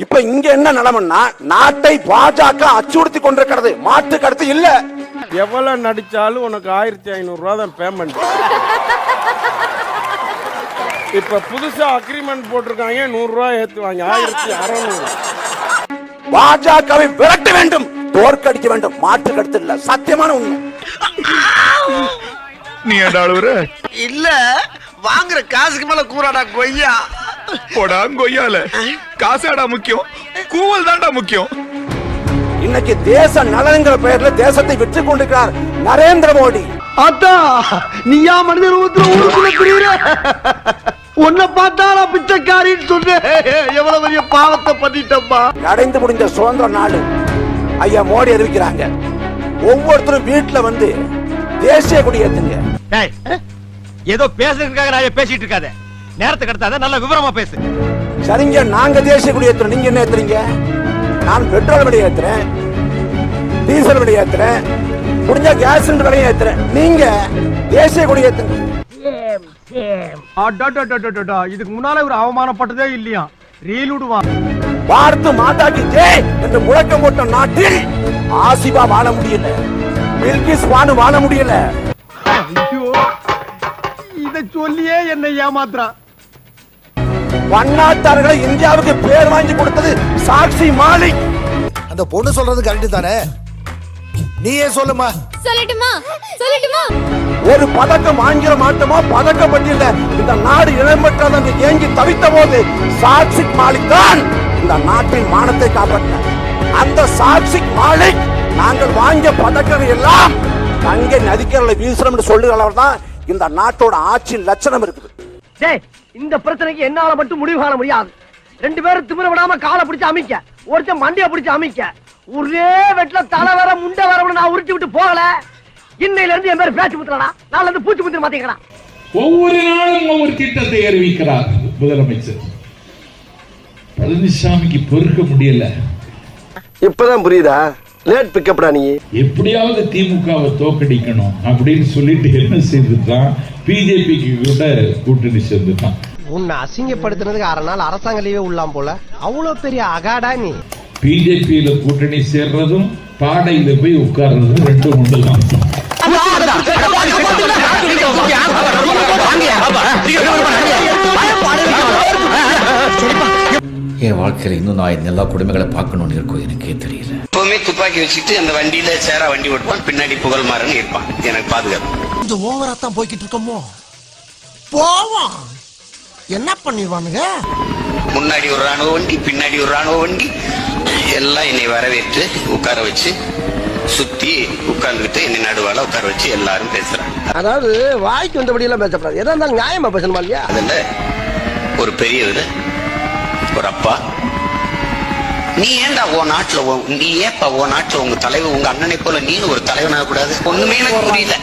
இப்ப இங்க என்ன நிலைமைன்னா நாட்டை பாஜக அச்சுறுத்தி கொண்டிருக்கிறது, மாற்று கருத்து இல்ல. எவ்வளவு நடிச்சாலும் உனக்கு 1500 ரூபா தான் பேமெண்ட். இப்ப புதுசா அக்ரிமெண்ட் போட்டிருக்காங்க, 100 ரூபாய் ஏத்துவாங்க, 1600. பாஜகவை விரட்ட வேண்டும், தோற்கடிக்க வேண்டும், மாற்று கருத்து இல்ல, சத்தியமான உண்மை. நீ ஏடாளுற இல்ல வாங்குற காசுக்கு மேல கூறாடா கொய்யா. போடா கொய்யால, காசாடா முக்கியம், கூவல் தான்டா முக்கியம். இன்னைக்கு தேச நலன்கிற பெயர்ல தேசத்தை விற்று கொண்டிருக்கிறார் நரேந்திர மோடி. அத்தா நீயா மனித ரூபத்துல ஊருக்குள்ள புரியுற? உன்னை பார்த்தா நான் பிச்சைக்காரின்னு சொன்னேன். எவ்வளவு பெரிய பாவத்தை பண்ணிட்டப்பா. அடைந்து முடிந்த சுதந்திர நாடு ஐயா மோடி அறிவிக்கிறாங்க, ஒவ்வொருத்தரும் வீட்டுல வந்து தேசிய கொடி ஏத்துங்க. ஏதோ பேசுறதுக்காக நான் பேசிட்டு இருக்காத, நேரத்துக்கு எடுத்தாத, நல்ல விவரமா பேசு. சரிங்க, நாங்க தேசிய கொடி ஏத்துறோம், நீங்க என்ன ஏத்துறீங்க? நான் பெட்ரோல் விலை ஏத்துறேன், டீசல் விலை ஏத்துறேன், முடிஞ்சா கேஸ் சிலிண்டர் விலையை ஏத்துறேன், நீங்க தேசிய கொடி ஏத்துங்க. இதுக்கு முன்னால ஒரு அவமானப்பட்டதே இல்லையா? ரீல் விடுவான். பார்த்து மாதாக்கு ஜெய் என்று முழக்கம் போட்ட நாட்டில் ஆசிபா வாழ முடியல, பில்கிஸ் பானு வாழ முடியல. இத சொல்லியே என்னை ஏமாத்துறான். பன்னாட்டார்களை இந்தியாவுக்கு பேர் வாங்கி கொடுத்தது சாக்ஷி மாலிக். அந்த பொண்ணு சொல்றது கரெக்ட் தானே? நீயே சொல்லுமா. சொல்லட்டுமா சொல்லட்டுமா? ஒரு பதக்கம் வாங்கிற மாட்டோமா பதக்கம் பட்டியல இந்த நாடு இடம்பெற்றது ஏங்கி தவித்த போது சாக்ஷி மாலிக் தான் இந்த நாட்டின் மானத்தை காப்பாற்றினார். அந்த சாக்ஷி மாலிக் நாங்கள் வாங்கிய பதக்கங்கள் எல்லாம் அங்கே நதிக்கரையில் வீசுறோம் என்று சொல்லுகிறவர் தான் இந்த நாட்டோட ஆட்சியின் லட்சணம் இருக்குது. இந்த பிரச்சனைக்கு என்னால மட்டும் முடிவு காண முடியாது. ரெண்டு பேரும் திமிர விடாம காலை பிடிச்சு அமைக்க, ஒருத்தன் மண்டிய பிடிச்சு அமைக்க, ஒரே வெட்ல தலை வர முண்டை வர நான் உருட்டி விட்டு போகல. இன்னையில இருந்து என் பேர் பேச்சு முத்துறா, நாளை இருந்து பூச்சி முத்திர மாத்தீங்களா? ஒவ்வொரு நாளும் ஒவ்வொரு திட்டத்தை அறிவிக்கிறார் முதலமைச்சர். பழனிசாமிக்கு பொறுக்க முடியல. இப்பதான் புரியுதா? லேட் பிக்கப்டா நீ. எப்படியாவது திமுகவை தோக்கடிக்கணும் அப்படின்னு சொல்லிட்டு என்ன செய்துட்டான், பிஜேபிக்கு கூட கூட்டணி சேர்ந்துட்டான். உன்னை அசிங்கப்படுத்தினதுக்கு 6 நாள் அரசாங்க லீவே உள்ளாம் போல. அவ்வளவு பெரிய அகாடா நீ. பிஜேபியில கூட்டணி சேர்றதும் பாடையில போய் உட்கார்றதும் ரெண்டும் ஒன்றுதான். என் வாழ்க்கையில இன்னும் நான் எல்லா குடும்பங்களை பார்க்கணும்னு இருக்கும், எனக்கே தெரியல. எப்பவுமே துப்பாக்கி வச்சுட்டு அந்த வண்டியில சேரா வண்டி ஓட்டுவான், பின்னாடி புகழ் மாறன்னு இருப்பான். எனக்கு பாதுகாப்பு. கொஞ்சம் ஓவரா தான் போய்கிட்டு இருக்கோமோ. போவோம், என்ன பண்ணிடுவானுங்க? முன்னாடி ஒரு ராணுவ வண்டி, பின்னாடி ஒரு ராணுவ வண்டி, எல்லாம் என்னை வரவேற்று உட்கார வச்சு சுத்தி உட்கார்ந்துகிட்டு என்னை நடுவால உட்கார வச்சு எல்லாரும் பேசுறாங்க. அதாவது வாய்க்கு வந்தபடி எல்லாம் பேசப்படாது, எதா இருந்தாலும் நியாயமா பேசணுமா இல்லையா? அதுல ஒரு பெரியவர், ஒரு அப்பா, நீ ஏன்டா உன் நாட்டுல நீ ஏப்பா உன் நாட்டுல உங்க தலைவர் உங்க அண்ணனை போல நீனு ஒரு தலைவனாக கூடாது? ஒண்ணுமே எனக்கு புரியல.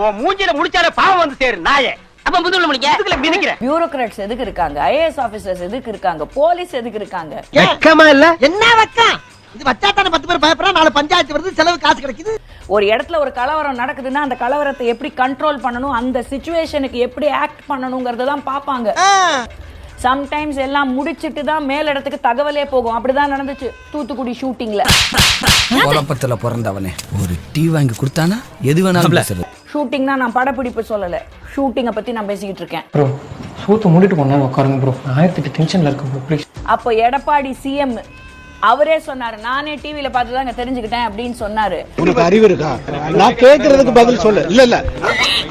உன் மூஞ்சில முடிச்சாலே பாவம் வந்து சேரு நாயே. அப்ப முதல்ல முடிக்க பியூரோக்ராட்ஸ் எதுக்கு இருக்காங்க? ஐஏஎஸ் ஆபீசர்ஸ் எதுக்கு இருக்காங்க? போலீஸ் எதுக்கு இருக்காங்க? வெக்கமா இல்ல? என்ன வெக்கம்? இது வச்சாத்தான 10 பேர் பயப்படுறா, 4 பஞ்சாயத்து வருது, செலவு காசு கிடைக்குது. ஒரு இடத்துல ஒரு கலவரம் நடக்குதுன்னா அந்த கலவரத்தை எப்படி கண்ட்ரோல் பண்ணணும், அந்த சிச்சுவேஷனுக்கு எப்படி ஆக்ட் பண்ணணும்ங்கறத தான் பாப்பாங்க. சம்டைம்ஸ் எல்லாம் முடிச்சிட்டு தான் மேல் இடத்துக்கு தகவலே போகும். அப்படிதான் நடந்துச்சு தூத்துக்குடி ஷூட்டிங்ல. குழப்பத்துல பிறந்தவனே ஒரு டீ வாங்கி கொடுத்தானா எது வேணாலும் பேசுறது. ஷூட்டிங்னா நான் படப்பிடிப்பு சொல்லல, ஷூட்டிங்கை பத்தி நான் பேசிக்கிட்டு இருக்கேன். ப்ரோ சூத்து மூடிட்டு போனா உட்காருங்க ப்ரோ, 1008 டென்ஷன்ல இருக்கு ப்ரோ ப்ளீஸ். அப்போ எடப்பாடி சிஎம் அவரே சொன்னாரு, நானே டிவில பார்த்து தான் தெரிஞ்சுக்கிட்டேன் அப்படின்னு சொன்னாரு. உனக்கு அறிவு இருக்கா? நான் கேக்குறதுக்கு பதில் சொல்லு. இல்ல இல்ல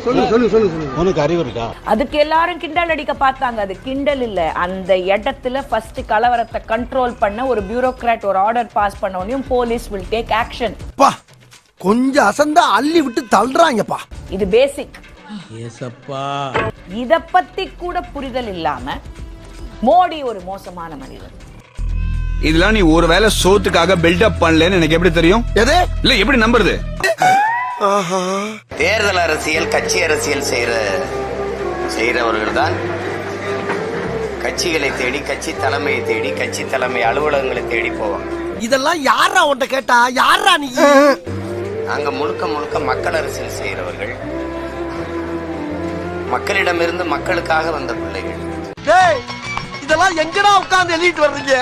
சொல்லு சொல்லு சொல்லு. உனக்கு அறிவு இருக்கா? அதுக்கு எல்லாரும் கிண்டல் அடிக்க பார்த்தாங்க. அது கிண்டல் இல்ல. அந்த இடத்துல ஃபர்ஸ்ட் கலவரத்தை கண்ட்ரோல் பண்ண ஒரு பியூரோக்ராட் ஒரு ஆர்டர் பாஸ் பண்ணவனையும் போலீஸ் வில் டேக் ஆக்ஷன். பா கொஞ்சம் அசந்தா அள்ளி விட்டு தள்ளுறாங்கப்பா. இது பேசிக். இத பத்தி கூட புரிதல் இல்லாம மோடி ஒரு மோசமான மனிதன். இதெல்லாம் நீ ஒருவேளை சோத்துக்காக பில்டப் பண்ணலன்னு எனக்கு எப்படி தெரியும்? எது இல்ல எப்படி நம்புறது? தேர்தல் அரசியல், கட்சி அரசியல் செய்யறவர்கள் தான் கட்சிகளை தேடி, கட்சி தலைமையை தேடி, கட்சி தலைமை அலுவலகங்களை தேடி போவாங்க. இதெல்லாம் யாரா உன்கிட்ட கேட்டா? யாரா நீ? அங்க முழுக்க முழுக்க மக்கள் அரசியல் செய்யறவர்கள், மக்களிடமிருந்து மக்களுக்காக வந்த பிள்ளைகள். இதெல்லாம் இதெல்லாம் எங்கடா உட்கார்ந்து எழுதிட்டு வர்றீங்க?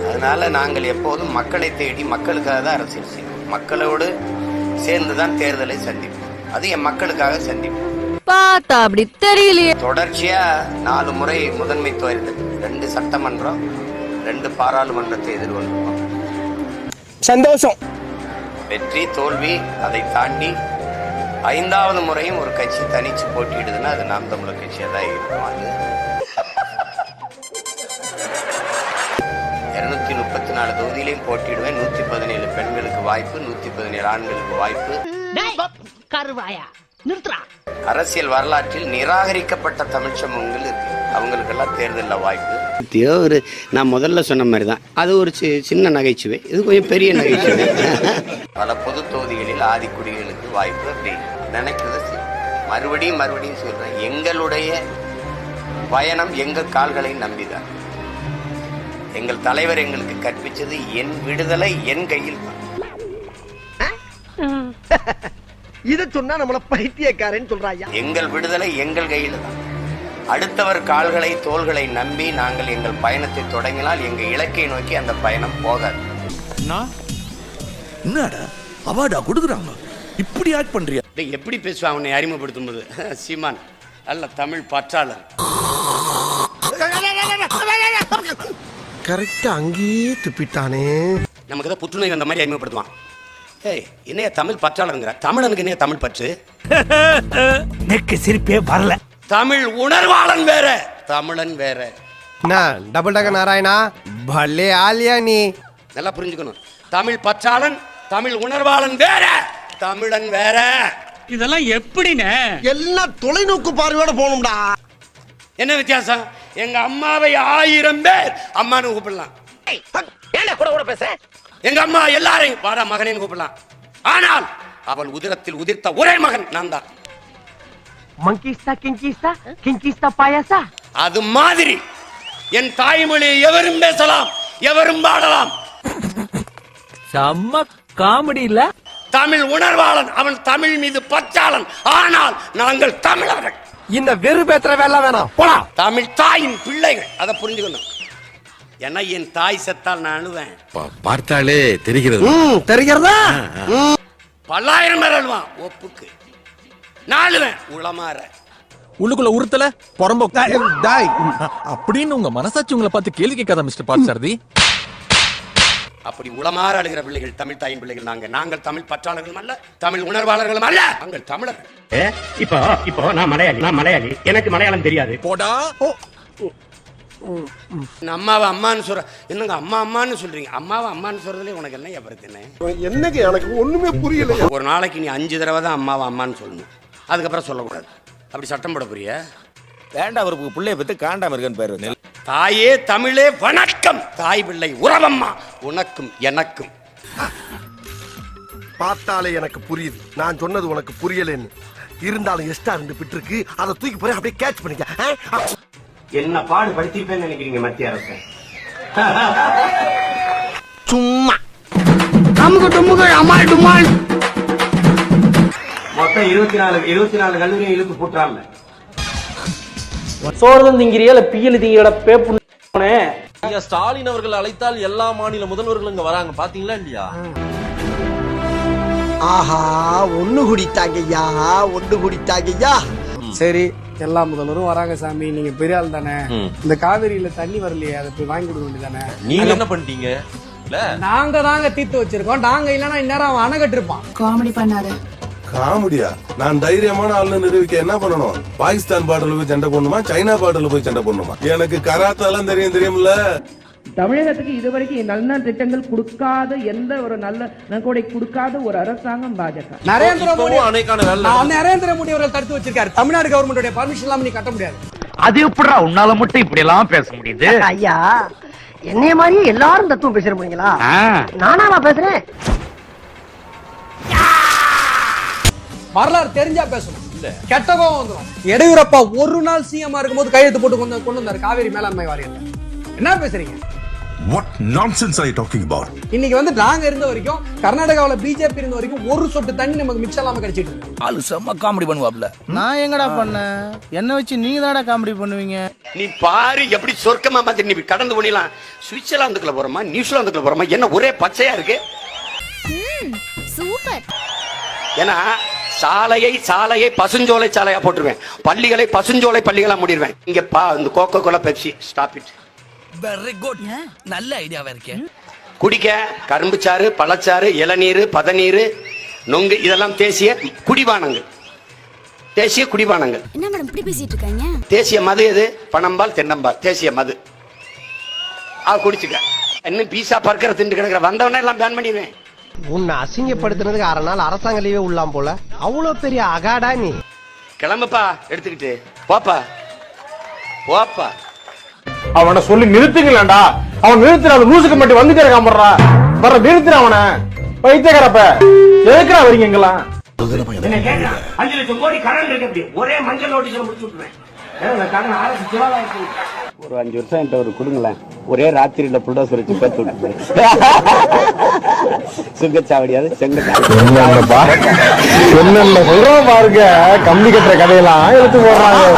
அதனால நாங்கள் எப்போதும் மக்களை தேடி மக்களுக்காக தான் அரசியல் செய்வோம். மக்களோடு சேர்ந்துதான் தேர்தலை சந்திப்போம். அது என் மக்களுக்காக சந்திப்போம். பார்த்தா அப்படி தெரியலையே. தொடர்ச்சியா 4 முறை முதன்மை தேர்தல், 2 சட்டமன்றம், 2 பாராளுமன்றத்தை எதிர்கொண்டிருக்கோம். சந்தோஷம். வெற்றி தோல்வி அதை தாண்டி 5வது முறையும் ஒரு கட்சி தனிச்சு போட்டியிடுதுன்னா அது நாம் தமிழர் கட்சியா தான் இருக்கும். அது 234 தொகுதியிலையும் போட்டியிடுவேன். 117 பெண்களுக்கு வாய்ப்பு, 117 ஆண்களுக்கு வாய்ப்பு. அரசியல் வரலாற்றில் நிராகரிக்கப்பட்ட தமிழ் சமூகங்கள் இருக்கு, அவங்களுக்கெல்லாம் தேர்தலில் வாய்ப்பு. நான் முதல்ல சொன்ன மாதிரி தான், அது ஒரு சின்ன நகைச்சுவை, இது கொஞ்சம் பெரிய நகைச்சுவை. பல பொது தொகுதிகளில் ஆதிக்குடிகளுக்கு வாய்ப்பு. அப்படி நினைக்கிறது மறுபடியும் சொல்றேன், எங்களுடைய பயணம் எங்கள் கால்களை நம்பிதான். எங்கள் தலைவர் எங்களுக்கு கற்பிச்சது என் விடுதலை என் கையில் தான். இத சொன்னா நம்மள பைத்தியக்காரன்னு சொல்றாயா? எங்கள் விடுதலை எங்கள் கையில் தான். அடுத்தவர் கால்களை தோள்களை நம்பி நாங்கள் எங்கள் பயணத்தை தொடங்கினால் எங்க இலக்கை நோக்கி அந்த பயணம் போகாது. என்னடா அவார்டா கொடுக்குறாங்க, இப்படி ஆட் பண்றியா? எப்படி பேசுவான் உன்னை அறிமுகப்படுத்தும் போது? சீமான் அல்ல, தமிழ் பற்றாளர். கரெக்டா அங்கேயே துப்பிட்டானே. நமக்கு தான் புற்றுநோய் அந்த மாதிரி அறிமுகப்படுத்துவான். ஏய், என்னைய தமிழ் பற்றாளருங்கிற? தமிழனுக்கு என்னைய தமிழ் பற்று? நெக்கு சிரிப்பே வரல. தமிழ் உணர்வாளன் வேற, தமிழன் வேற. டபுள் டக்க நாராயணா, பல்லே ஆலியா நீ. நல்லா புரிஞ்சுக்கணும், தமிழ் பற்றாளன் தமிழ் உணர்வாளன் வேற, தமிழன் வேற. இதெல்லாம் எப்படின்னு எல்லாம் தொலைநோக்கு பார்வையோட போகணும்டா. என்ன வித்தியாசம்? எங்க அம்மாவை 1000 பேர் அம்மானு கூப்பிடலாம். எங்க அம்மா எல்லாரையும் வாடா மகனேன்னு கூப்பிடலாம். ஆனால் அவள் உதிரத்தில் உதிர்த்த ஒரே மகன் நான் தான். மங்கிஸ்தா கிங்கிஸ்தா கிங்கிஸ்தா பாயாசா. அது மாதிரி என் தாய்மொழியை எவரும் பேசலாம், எவரும் பாடலாம். செம்ம காமெடி இல்ல? தமிழ் உணர்வாளன், அவன் தமிழ் மீது பற்றாளன். ஆனால் நாங்கள் தமிழர்கள். இந்த வெறுப்பேற்ற வேலை வேணாம், போடா. தமிழ் தாயின் பிள்ளைகள், அதை புரிஞ்சுக்கணும். ஏன்னா என் தாய் செத்தால் நான் அழுவேன். பார்த்தாலே தெரிகிறது. தெரிகிறதா? பல்லாயிரம் பேர் அழுவான் ஒப்புக்கு. நான் அழுவேன் உளமாற. உள்ளுக்குள்ள உறுத்தல பொறம்போ அப்படின்னு உங்க மனசாட்சி உங்களை பார்த்து கேள்வி கேட்காத மிஸ்டர் பார்த்தசாரதி. அப்படி உளமாற அழுகிற பிள்ளைகள் தமிழ் தாயின் பிள்ளைகள். நாங்கள் தமிழ் பற்றாளர்களும் அல்ல, தமிழ் உணர்வாளர்களும் அல்ல, நாங்கள் தமிழர்கள். இப்போ நான் மலையாளி, எனக்கு மலையாளம் தெரியாது. போடா. அம்மாவை அம்மான்னு சொல்ற, என்னங்க அம்மா அம்மான்னு சொல்றீங்க? அம்மாவை அம்மான்னு சொல்றதுல உனக்கு என்ன பிரச்சனை? என்னங்க எனக்கு ஒண்ணுமே புரியல. ஒரு நாளைக்கு நீ 5 தடவை தான் அம்மாவை அம்மான்னு சொல்லணும், அதுக்கப்புறம் சொல்லக்கூடாது. அப்படி சட்டம் போட புரிய வேண்டாம். அவருக்கு பிள்ளைய பத்தி காண்டாம இருக்கன்னு பேரு. தாயே தமிழே வணக்கம், தாய் பிள்ளை உறவம்மா உனக்கும் எனக்கும். பார்த்தாலே எனக்கு புரியுது, நான் சொன்னது உனக்கு புரியலன்னு. இருந்தாலும் எக்ஸ்ட்ரா 2 பிட் இருக்கு, அதை தூக்கி போய் அப்படியே கேட்ச் பண்ணிக்க. என்ன பாடு படுத்திருப்பேன்னு நினைக்கிறீங்க மத்திய அரசு? சும்மா நமக்கு டுமுகள் அமால் டுமால். மொத்தம் 24 கல்லூரியை இழுத்து போட்டுறாங்க. சோறுதான் திங்கிறியா இல்ல பியல் திங்கிற பேப்பு? ஸ்டாலின் அவர்கள் அழைத்தால் எல்லா மாநில முதல்வர்களும் இங்க வராங்க, பாத்தீங்களா இல்லையா? ஆஹா, ஒண்ணு குடித்தாங்கய்யா. சரி, எல்லா முதல்வரும் வராங்க சாமி, நீங்க பெரிய ஆள் தானே. இந்த காவிரியில தண்ணி வரலையே, அதை போய் வாங்கி கொடுக்க வேண்டியதானே. நீங்க என்ன பண்ணிட்டீங்க? நாங்க தாங்க தீர்த்து வச்சிருக்கோம். நாங்க இல்லன்னா இந்நேரம் அவன் அணை கட்டிருப்பான். காமெடி பண்ணாத. காமெடியா? நான் தைரியமான ஆள்னு நிரூபிக்க என்ன பண்ணணும்? பாகிஸ்தான் பார்டர்ல போய் சண்டை போடணுமா, சைனா பார்டர்ல போய் சண்டை போடணுமா? எனக்கு கராத்தெல்லாம் தெரியும்ல. தமிழகத்துக்கு இதுவரைக்கும் நல்ல திட்டங்கள் கொடுக்காத, எந்த ஒரு நல்ல நன்கொடை கொடுக்காத ஒரு அரசாங்கம் பாஜக. நரேந்திர மோடி அவர்கள் தடுத்து வச்சிருக்காரு. தமிழ்நாடு கவர்மெண்டோட பர்மிஷன் இல்லாம நீ கட்ட முடியாது. அது எப்படிடா உன்னால மட்டும் இப்படி எல்லாம் பேச முடியுது? ஐயா, என்னைய மாதிரி எல்லாரும் தத்துவம் பேசுற முடியுங்களா? நானா பேசுறேன்? வரலாறு தெரிஞ்சா பேசணும், கெட்ட கோவம் வந்துடும். எடியூரப்பா ஒரு நாள் சிஎம் இருக்கும்போது கையெழுத்து போட்டு கொண்டு வந்தாரு காவேரி மேலாண்மை வாரியத்தை. என்ன பேசுறீங்க? What nonsense are you talking about? இன்னைக்கு வந்து நாங்க இருந்த வரைக்கும் கர்நாடகாவுல பிஜேபி இருந்த வரைக்கும் ஒரு சொட்டு தண்ணி நமக்கு மிச்சம் இல்லாம கிடைச்சிட்டு இருக்கு. ஆளு செம்ம காமெடி பண்ணுவாப்ல. நான் எங்கடா பண்ணேன்? என்ன வச்சு நீங்க தானடா காமெடி பண்ணுவீங்க? நீ பாரு எப்படி சொர்க்கமா மாதிரி நீ கடந்து போனிலாம். சுவிட்சர்லாந்துக்குள்ள போறோமா நியூசிலாந்துக்குள்ள போறோமா என்ன ஒரே பச்சையா இருக்கு. சூப்பர். ஏன்னா சாலையை பசுஞ்சோலை சாலையா போட்டுருவேன், பள்ளிகளை பசுஞ்சோலை பள்ளிகளா மூடிடுவேன். இங்க இந்த Coca Cola Pepsi stop it. Very good, நல்ல ஐடியாவா இருக்கே. குடிக்க கரும்பு சாறு, பழச்சாறு, இளநீர், பதநீர், நொங்கு இதெல்லாம் தேசிய குடிபானங்கள். தேசிய குடிபானங்கள். என்ன மேடம் இப்படி பேசிட்டு இருக்காங்க? தேசிய மது எது? பனம்பால், தென்னம்பால். தேசிய மது குடிச்சுக்க. இன்னும் பீஸா பர்கர் திண்டு கிடக்குற வந்தவனே எல்லாம் பேன் பண்ணிடுவேன். உன்னை அசிங்கப்படுத்தினதுக்கு 6 நாள் அரசாங்க லீவே உள்ளாம் போல. அவ்வளவு பெரிய அகாடா நீ. கிளம்புப்பா எடுத்துக்கிட்டு போப்பா போப்பா. அவனை சொல்லி நிறுத்துங்களேன்டா. அவன் நிறுத்துற அந்த லூசுக்கு மட்டும் வந்துட்டே இருக்கான். வர நிறுத்துற அவனை. பைத்தியக்காரப்ப எதுக்குறா வரீங்க எங்கெல்லாம்? 5 லட்சம் கோடி கடன் இருக்கு. ஒரே மஞ்சள் நோட்டீஸ்ல முடிச்சு விட்டுருவேன். ஒரு 5 வருஷம் என்கிட்ட ஒரு கொடுங்களேன். ஒரே ராத்திரியில புல்டோசர் வச்சு பேத்து விட்டுருவேன். சுங்கச்சாவடியாவது செங்கச்சாவடி சொல்றோம் பாருங்க. கம்பி கட்டுற கதையெல்லாம் எடுத்து போடுறாங்க.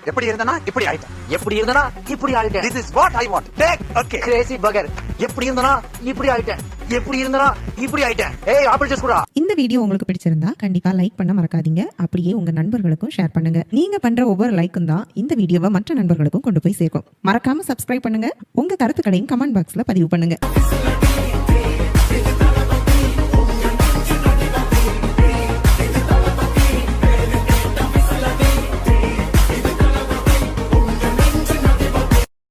எப்படி இருந்தனா இப்படி ஆயிட்டேன். எப்படி இருந்தனா இப்படி ஆயிட்டேன். This is what I want. Take okay. Crazy burger. எப்படி இருந்தனா இப்படி ஆயிட்டேன். எப்படி இருந்தனா இப்படி ஆயிட்டேன். ஏய் ஆப்பிள் ஜூஸ் குடா. இந்த வீடியோ உங்களுக்கு பிடிச்சிருந்தா கண்டிப்பா லைக் பண்ண மறக்காதீங்க. அப்படியே உங்க நண்பர்களுக்கும் ஷேர் பண்ணுங்க. நீங்க பண்ற ஒவ்வொரு லைக்கும் தான் இந்த வீடியோவை மற்ற நண்பர்களுக்கும் கொண்டு போய் சேர்க்கும். மறக்காம சப்ஸ்கிரைப் பண்ணுங்க. உங்க கருத்துக்களையும் கமெண்ட் பாக்ஸ்ல பதிவு பண்ணுங்க.